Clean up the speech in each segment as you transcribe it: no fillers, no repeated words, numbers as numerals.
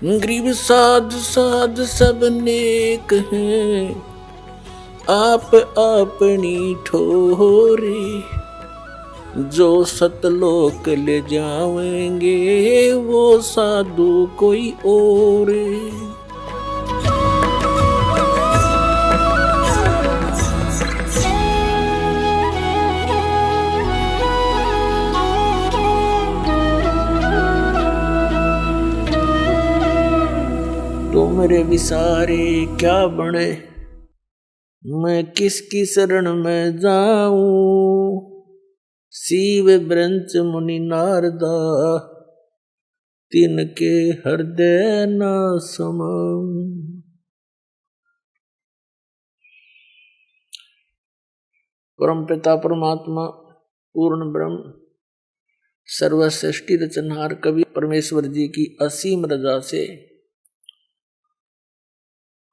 गरीब साध साध सब नेक हैं, आप अपनी ठोरे। जो सतलोक ले जावेंगे वो साधु कोई और। तो मेरे विसारे क्या बने, मैं किसकी शरण में जाऊं। शिव ब्रंच मुनि नारदा, तिनके हृदय न समाऊं। परम पिता परमात्मा पूर्ण ब्रह्म सर्वश्रेष्ठी रचनहार कवि परमेश्वर जी की असीम रजा से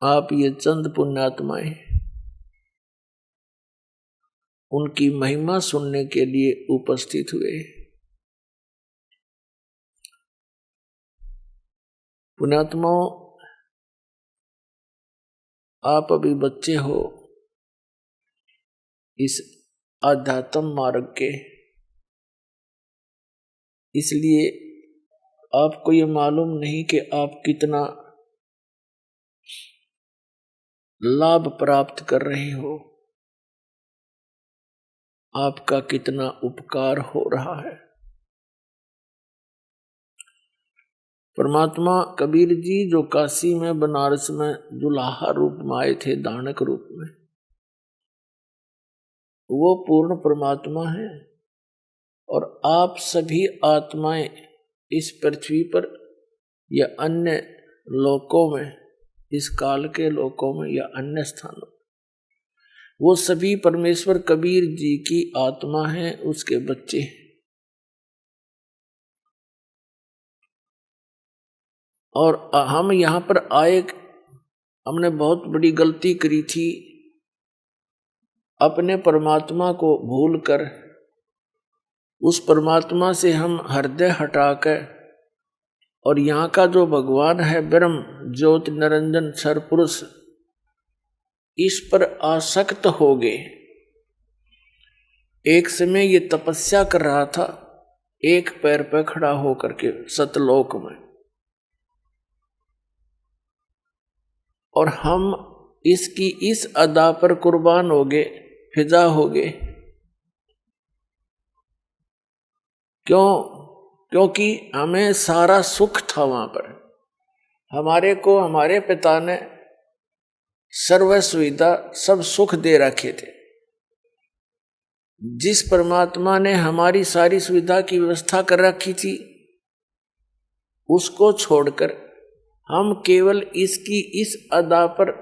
आप ये चंद पुण्यात्माएं उनकी महिमा सुनने के लिए उपस्थित हुए। पुण्यात्माओं, आप अभी बच्चे हो इस आध्यात्म मार्ग के, इसलिए आपको ये मालूम नहीं कि आप कितना लाभ प्राप्त कर रहे हो, आपका कितना उपकार हो रहा है। परमात्मा कबीर जी जो काशी में बनारस में दुल्हा रूप में आए थे, दानक रूप में, वो पूर्ण परमात्मा है। और आप सभी आत्माएं इस पृथ्वी पर या अन्य लोकों में, इस काल के लोकों में या अन्य स्थानों, वो सभी परमेश्वर कबीर जी की आत्मा है, उसके बच्चे हैं। और हम यहां पर आए, हमने बहुत बड़ी गलती करी थी, अपने परमात्मा को भूलकर उस परमात्मा से हम हृदय हटाकर और यहाँ का जो भगवान है ब्रह्म ज्योति निरंजन सरपुरुष, इस पर आसक्त हो गए। एक समय ये तपस्या कर रहा था, एक पैर पर खड़ा होकर के सतलोक में, और हम इसकी इस अदा पर कुर्बान हो गए, फिदा हो गए। क्योंकि हमें सारा सुख था वहां पर। हमारे को हमारे पिता ने सर्व सुविधा सब सुख दे रखे थे। जिस परमात्मा ने हमारी सारी सुविधा की व्यवस्था कर रखी थी, उसको छोड़कर हम केवल इसकी इस अदा पर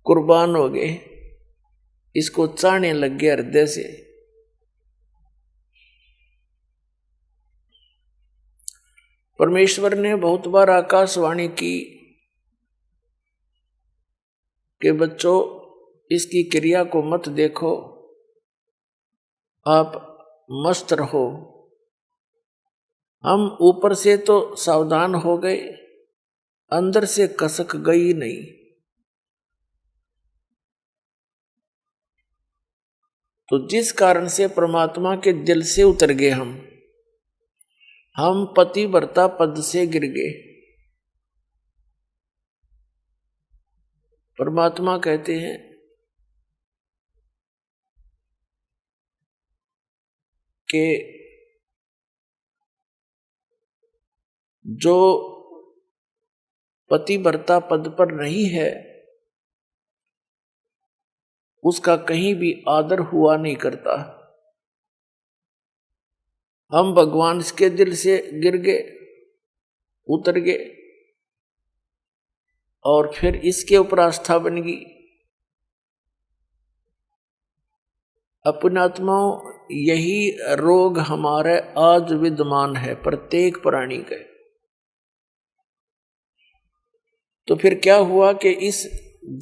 कुर्बान हो गए, इसको चाहने लग गए हृदय से। परमेश्वर ने बहुत बार आकाशवाणी की कि बच्चों इसकी क्रिया को मत देखो, आप मस्त रहो। हम ऊपर से तो सावधान हो गए, अंदर से कसक गई नहीं। तो जिस कारण से परमात्मा के दिल से उतर गए हम पतिव्रता पद से गिर गए। परमात्मा कहते हैं कि जो पतिव्रता पद पर नहीं है, उसका कहीं भी आदर हुआ नहीं करता। हम भगवान के दिल से गिर गए, उतर गए, और फिर इसके ऊपर आस्था बन गई। अपने आत्माओं, यही रोग हमारे आज विद्यमान है प्रत्येक प्राणी के। तो फिर क्या हुआ कि इस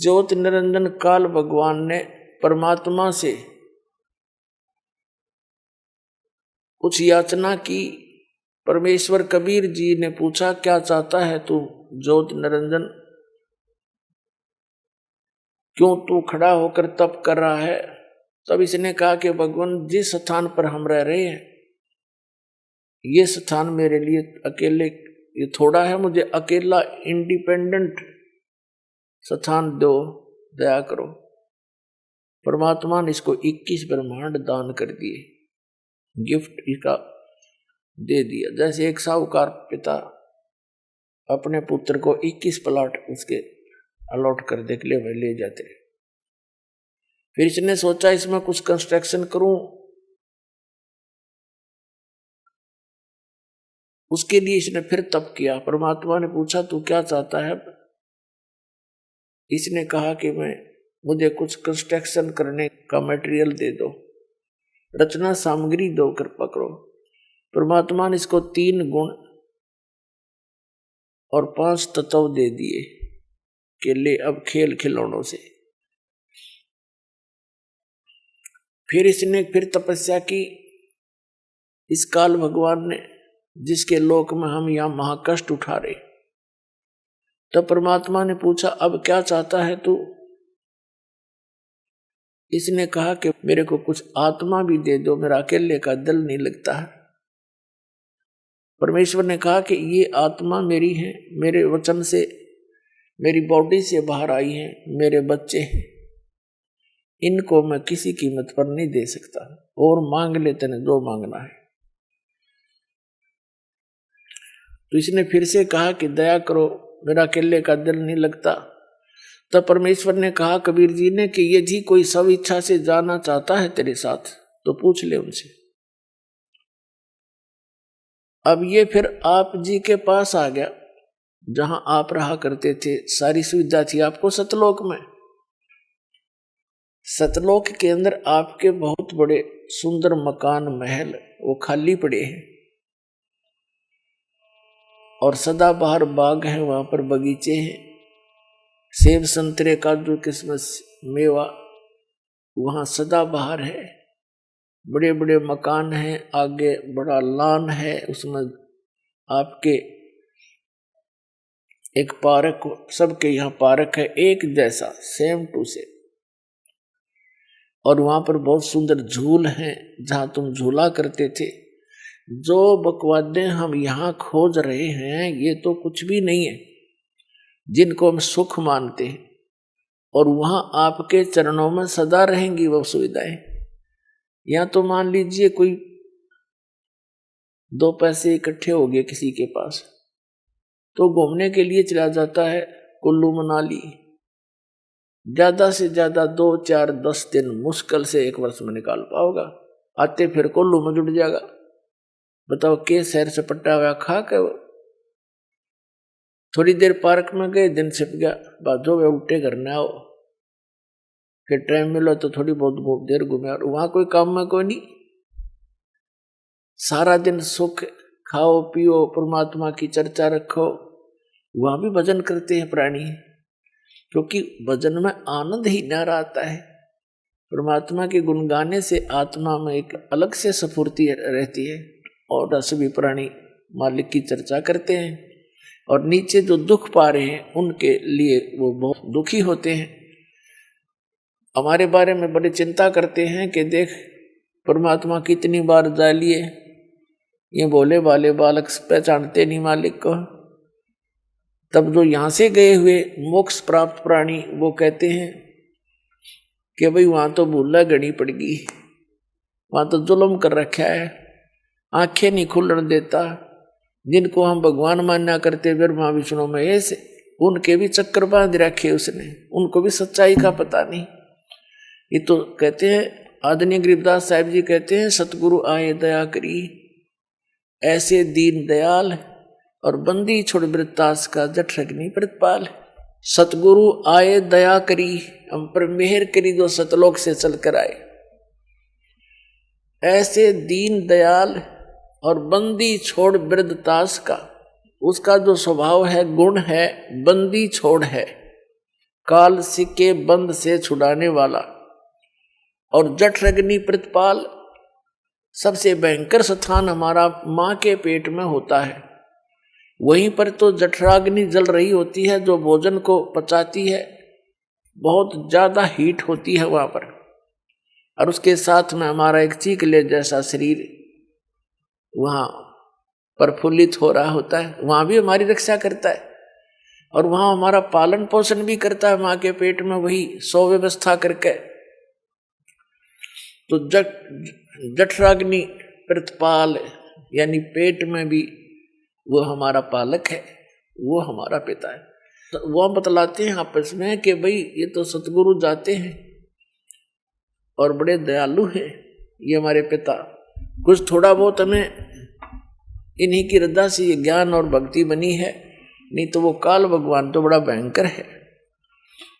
ज्योति निरंजन काल भगवान ने परमात्मा से कुछ याचना की परमेश्वर कबीर जी ने पूछा, क्या चाहता है तू ज्योत निरंजन? क्यों तू खड़ा होकर तप कर रहा है? तब इसने कहा कि भगवान, जिस स्थान पर हम रह रहे हैं ये स्थान मेरे लिए अकेले ये थोड़ा है, मुझे अकेला इंडिपेंडेंट स्थान दो, दया करो। परमात्मा ने इसको 21 ब्रह्मांड दान कर दिए, गिफ्ट इसका दे दिया। जैसे एक साहूकार पिता अपने पुत्र को 21 प्लाट उसके अलॉट कर दे के लिए ले जाते। फिर इसने सोचा इसमें कुछ कंस्ट्रक्शन करूं, उसके लिए इसने फिर तप किया। परमात्मा ने पूछा, तू क्या चाहता है? इसने कहा कि मुझे कुछ कंस्ट्रक्शन करने का मटेरियल दे दो, रचना सामग्री दो, कृपा करो। परमात्मा ने इसको 3 गुण और 5 तत्व दे दिए कि ले अब खेल खिलौनों से। फिर इसने फिर तपस्या की। इस काल भगवान ने जिसके लोक में हम यहां महाकष्ट उठा रहे, तब परमात्मा ने पूछा, अब क्या चाहता है तू? इसने कहा कि मेरे को कुछ आत्मा भी दे दो, मेरा अकेले का दिल नहीं लगता है। परमेश्वर ने कहा कि ये आत्मा मेरी है, मेरे वचन से मेरी बॉडी से बाहर आई है, मेरे बच्चे हैं, इनको मैं किसी कीमत पर नहीं दे सकता, और मांग ले तेने जो मांगना है। तो इसने फिर से कहा कि दया करो, मेरा अकेले का दिल नहीं लगता। तब परमेश्वर ने कहा कबीर जी ने कि यदि कोई सब इच्छा से जाना चाहता है तेरे साथ तो पूछ ले उनसे। अब ये फिर आप जी के पास आ गया, जहां आप रहा करते थे, सारी सुविधा थी आपको सतलोक में। सतलोक के अंदर आपके बहुत बड़े सुंदर मकान महल वो खाली पड़े हैं, और सदाबहार बाग है, वहां पर बगीचे हैं, सेब संतरे काजू किस्मस मेवा वहां सदाबहार है, बड़े बड़े मकान हैं, आगे बड़ा लॉन है, उसमें आपके एक पार्क, सबके यहाँ पार्क है एक जैसा, सेम टू सेम। और वहां पर बहुत सुंदर झूल हैं जहां तुम झूला करते थे। जो बकवादें हम यहाँ खोज रहे हैं ये तो कुछ भी नहीं है, जिनको हम सुख मानते हैं, और वहां आपके चरणों में सदा रहेंगी वो सुविधाएं। या तो मान लीजिए कोई 2 पैसे इकट्ठे हो गए किसी के पास, तो घूमने के लिए चला जाता है कुल्लू मनाली, ज्यादा से ज्यादा 2, 4, 10 दिन मुश्किल से 1 वर्ष में निकाल पाओगा, आते फिर कुल्लू में जुट जाएगा। बताओ के शहर से पट्टा हुआ खा के वो थोड़ी देर पार्क में गए, दिन छिप गया, बाजो वे उल्टे करने आओ, फिर टाइम मिला तो थोड़ी बहुत देर घूमे, और वहां कोई काम में कोई नहीं, सारा दिन सुख खाओ पियो, परमात्मा की चर्चा रखो। वहां भी भजन करते हैं प्राणी, क्योंकि भजन में आनंद ही न आता है। परमात्मा के गुण गाने से आत्मा में एक अलग से स्फूर्ति रहती है, और रस भी प्राणी मालिक की चर्चा करते हैं, और नीचे जो दुख पा रहे हैं उनके लिए वो बहुत दुखी होते हैं, हमारे बारे में बड़ी चिंता करते हैं कि देख परमात्मा कितनी बार जा लिए, ये भोले भाले बालक पहचानते नहीं मालिक को। तब जो यहाँ से गए हुए मोक्ष प्राप्त प्राणी वो कहते हैं कि भाई वहां तो भूला घड़ी पड़ गई, वहां तो जुल्म कर रखा है, आंखें नहीं खुलने देता। जिनको हम भगवान मान्या करते ब्रह्मा विष्णु महेश, उनके भी चक्कर बांध रखे उसने, उनको भी सच्चाई का पता नहीं। ये तो कहते हैं आदरणीय गरीबदास साहिब जी कहते हैं, सतगुरु आए दया करी, ऐसे दीन दयाल और बंदी छोड़ वृत्तास का जठ अग्नि प्रतिपाल। सतगुरु आए दया करी, हम पर मेहर करी जो सतलोक से चलकर आए। ऐसे दीन दयाल और बंदी छोड़ वृद्धतास का, उसका जो स्वभाव है गुण है बंदी छोड़ है, काल सिक्के बंद से छुड़ाने वाला, और जठ अग्नि प्रतिपाल सबसे भयंकर स्थान हमारा माँ के पेट में होता है। वहीं पर तो जठराग्नि जल रही होती है जो भोजन को पचाती है, बहुत ज्यादा हीट होती है वहां पर, और उसके साथ में हमारा एक चीकले जैसा शरीर वहां प्रफुल्लित हो रहा होता है, वहां भी हमारी रक्षा करता है और वहां हमारा पालन पोषण भी करता है माँ के पेट में, वही सुव्यवस्था करके। तो जठराग्नि प्रतिपाल यानी पेट में भी वो हमारा पालक है, वो हमारा पिता है। तो वो बतलाते हैं आपस में कि भाई ये तो सतगुरु जाते हैं और बड़े दयालु हैं ये हमारे पिता, कुछ थोड़ा बहुत हमें इन्हीं की रद्दा से ये ज्ञान और भक्ति बनी है, नहीं तो वो काल भगवान तो बड़ा भयंकर है।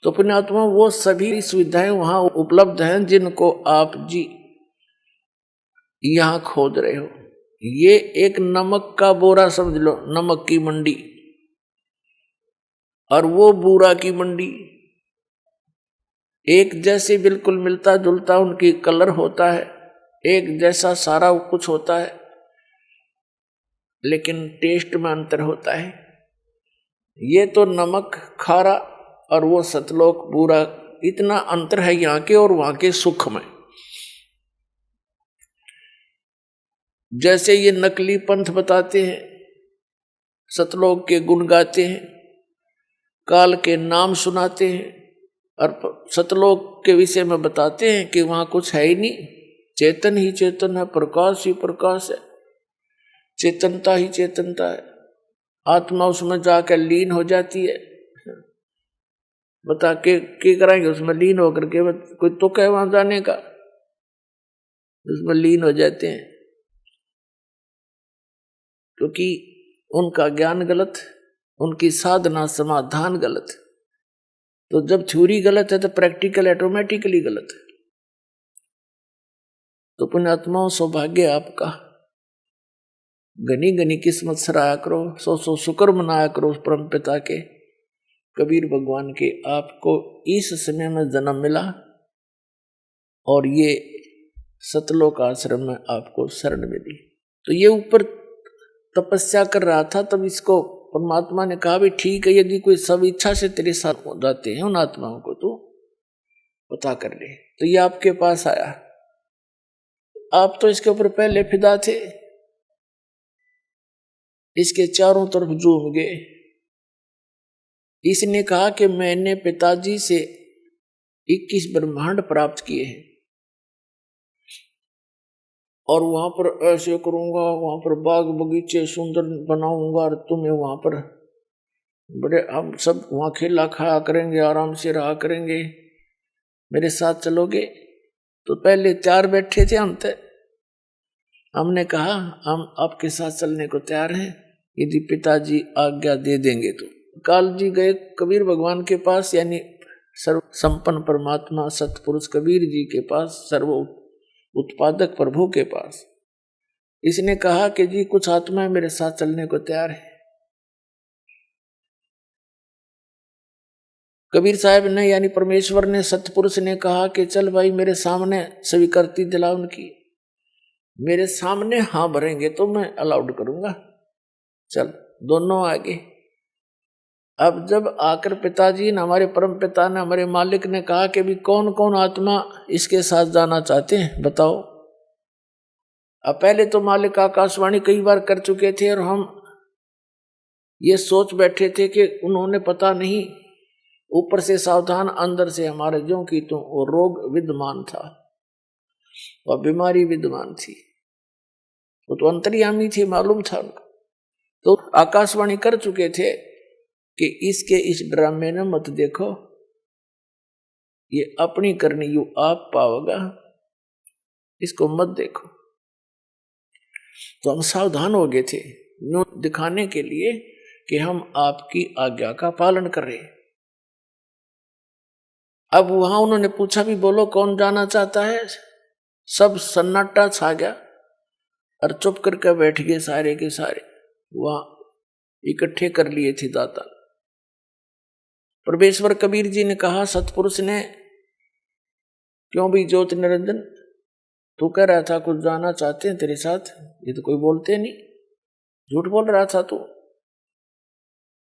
तो पुण्यात्मा वो सभी सुविधाएं वहां उपलब्ध हैं जिनको आप जी यहां खोद रहे हो। ये एक नमक का बोरा समझ लो, नमक की मंडी, और वो बूरा की मंडी, एक जैसे बिल्कुल मिलता जुलता उनकी कलर होता है, एक जैसा सारा कुछ होता है, लेकिन टेस्ट में अंतर होता है। ये तो नमक खारा और वो सतलोक बूरा, इतना अंतर है यहाँ के और वहां के सुख में। जैसे ये नकली पंथ बताते हैं, सतलोक के गुण गाते हैं, काल के नाम सुनाते हैं और सतलोक के विषय में बताते हैं कि वहां कुछ है ही नहीं, चेतन ही चेतन है, प्रकाश ही प्रकाश है, चेतनता ही चेतनता है, आत्मा उसमें जाकर लीन हो जाती है। बता के कराएंगे उसमें लीन होकर के, कोई तो कहे वहां जाने का, उसमें लीन हो जाते हैं क्योंकि उनका ज्ञान गलत, उनकी साधना समाधान गलत। तो जब थ्योरी गलत है तो प्रैक्टिकल ऑटोमेटिकली गलत है। तो पुण्यात्माओं सौभाग्य आपका, घनी घनी किस्मत सराया करो, सौ सौ शुक्र मनाया करो उस परम पिता के, कबीर भगवान के, आपको इस समय में जन्म मिला और ये सतलोक आश्रम में आपको शरण मिली। तो ये ऊपर तपस्या कर रहा था, तब इसको परमात्मा ने कहा भी ठीक है, यदि कोई सब इच्छा से तेरे साथ हो जाते हैं उन आत्माओं को तो पता कर ले। तो ये आपके पास आया, आप तो इसके ऊपर पहले फिदा थे, इसके चारों तरफ झूम गए। इसने कहा कि मैंने पिताजी से 21 ब्रह्मांड प्राप्त किए हैं और वहां पर ऐसे करूंगा, वहां पर बाग बगीचे सुंदर बनाऊंगा और तुम्हें वहां पर बड़े, हम सब वहां खेला खाया करेंगे, आराम से रहा करेंगे, मेरे साथ चलोगे। तो पहले 4 बैठे थे, हमने कहा हम आपके साथ चलने को तैयार हैं यदि पिताजी आज्ञा दे देंगे। तो काल जी गए कबीर भगवान के पास, यानी सर्व संपन्न परमात्मा सतपुरुष कबीर जी के पास, सर्व उत्पादक प्रभु के पास। इसने कहा कि जी कुछ आत्माएं मेरे साथ चलने को तैयार है। कबीर साहब ने यानी परमेश्वर ने, सतपुरुष ने कहा कि चल भाई मेरे सामने स्वीकृति दिला उनकी, मेरे सामने हाँ भरेंगे तो मैं अलाउड करूंगा, चल दोनों आगे। अब जब आकर पिताजी ने, हमारे परम पिता ने, हमारे मालिक ने कहा कि भी कौन कौन आत्मा इसके साथ जाना चाहते हैं बताओ। अब पहले तो मालिक आकाशवाणी कई बार कर चुके थे और हम ये सोच बैठे थे कि उन्होंने पता नहीं, ऊपर से सावधान, अंदर से हमारे ज्यों की तो वो रोग विद्यमान था और बीमारी विद्यमान थी, वो तो अंतर्यामी थी, मालूम था उनको। तो आकाशवाणी कर चुके थे कि इसके इस ड्रामे में मत देखो, ये अपनी करनी यू आप पाओगा, इसको मत देखो। तो हम सावधान हो गए थे, यूं दिखाने के लिए कि हम आपकी आज्ञा का पालन कर रहे। अब वहां उन्होंने पूछा भी बोलो कौन जाना चाहता है, सब सन्नाटा छा गया और चुप करके बैठ गए सारे के सारे, वहां इकट्ठे कर लिए थे दाता। परमेश्वर कबीर जी ने कहा, सतपुरुष ने, क्यों भी ज्योत निरंजन, तू कह रहा था कुछ जाना चाहते हैं तेरे साथ, ये तो कोई बोलते नहीं, झूठ बोल रहा था तू।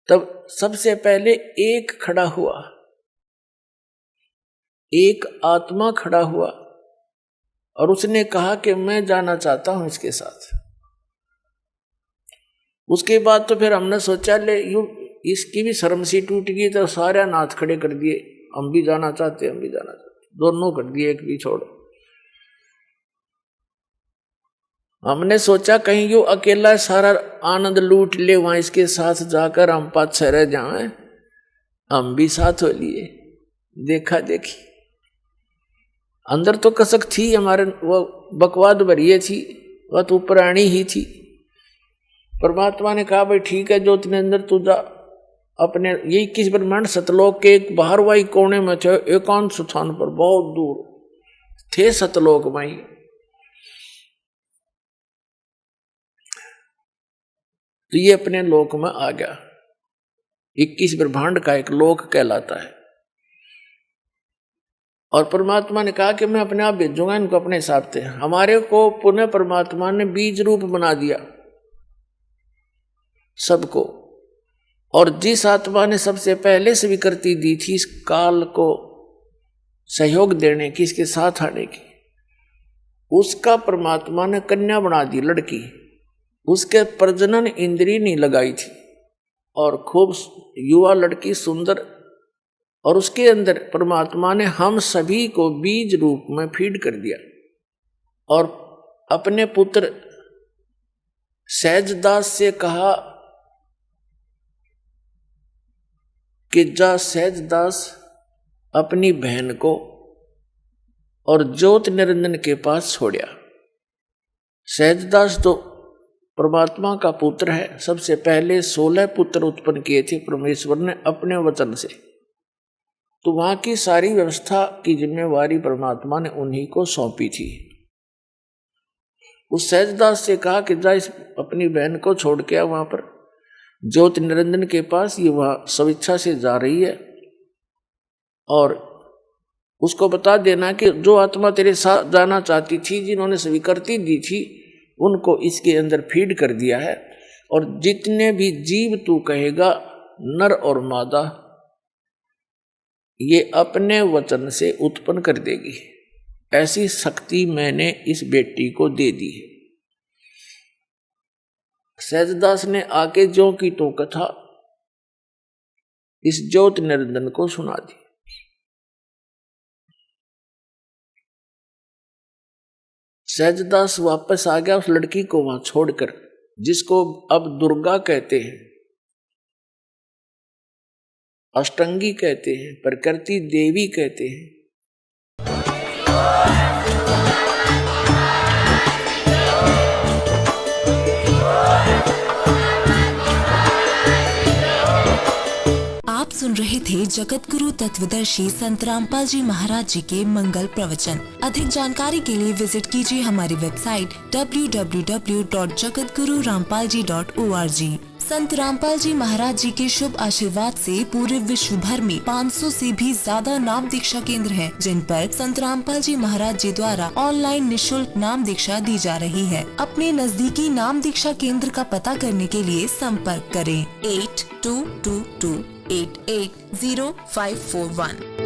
तब सबसे पहले एक खड़ा हुआ, एक आत्मा खड़ा हुआ और उसने कहा कि मैं जाना चाहता हूं इसके साथ। उसके बाद तो फिर हमने सोचा ले यूं इसकी भी शर्म सी टूट गई, तो सारे नाथ खड़े कर दिए, हम भी जाना चाहते, हम भी जाना चाहते, दोनों कर दिए, एक भी छोड़। हमने सोचा कहीं यूं अकेला सारा आनंद लूट ले, वहां इसके साथ जाकर हम पाछे रह जाएं, हम भी साथ हो लिए। देखा देखी अंदर तो कसक थी हमारे, वो बकवाद भरिए थी, वह तो पुरानी ही थी। परमात्मा ने कहा भाई ठीक है, जो तेरे अंदर तू जा अपने यही 21 ब्रह्मांड सतलोक के एक बाहर वाई कोने में थे, एकांत स्थान पर बहुत दूर थे सतलोक माई। तो ये अपने लोक में आ गया, 21 ब्रह्मांड का एक लोक कहलाता है। और परमात्मा ने कहा कि मैं अपने आप भेजूंगा इनको अपने हिसाब से। हमारे को पुनः परमात्मा ने बीज रूप बना दिया सबको, और जिस आत्मा ने सबसे पहले स्वीकृति दी थी इस काल को सहयोग देने की, इसके साथ आने की, उसका परमात्मा ने कन्या बना दी, लड़की। उसके प्रजनन इंद्री नहीं लगाई थी और खूब युवा लड़की सुंदर, और उसके अंदर परमात्मा ने हम सभी को बीज रूप में फीड कर दिया और अपने पुत्र सहजदास से कहा कि जा सहजदास अपनी बहन को और ज्योत निरंजन के पास छोड़िया। सहजदास तो परमात्मा का पुत्र है, सबसे पहले 16 पुत्र उत्पन्न किए थे परमेश्वर ने अपने वचन से, तो वहां की सारी व्यवस्था की जिम्मेवारी परमात्मा ने उन्हीं को सौंपी थी। उस सहजदास से कहा कि जा इस अपनी बहन को छोड़ के आ वहां पर ज्योत निरंजन के पास, ये वहां स्वेच्छा से जा रही है, और उसको बता देना कि जो आत्मा तेरे साथ जाना चाहती थी, जिन्होंने स्वीकृति दी थी, उनको इसके अंदर फीड कर दिया है, और जितने भी जीव तू कहेगा नर और मादा, ये अपने वचन से उत्पन्न कर देगी। ऐसी शक्ति मैंने इस बेटी को दे दी है। सहजदास ने आके ज्यों की तो कथा इस ज्योत निरंजन को सुना दी। सहजदास वापस आ गया उस लड़की को वहां छोड़कर, जिसको अब दुर्गा कहते हैं, अष्टंगी कहते हैं, प्रकृति देवी कहते हैं। आप सुन रहे थे जगत गुरु तत्वदर्शी संत रामपाल जी महाराज जी के मंगल प्रवचन। अधिक जानकारी के लिए विजिट कीजिए हमारी वेबसाइट www.jagatgururampalji.org। संत रामपाल जी महाराज जी के शुभ आशीर्वाद से पूरे विश्व भर में 500 से भी ज्यादा नाम दीक्षा केंद्र हैं, जिन पर संत रामपाल जी महाराज जी द्वारा ऑनलाइन निशुल्क नाम दीक्षा दी जा रही है। अपने नजदीकी नाम दीक्षा केंद्र का पता करने के लिए संपर्क करें 8222880541।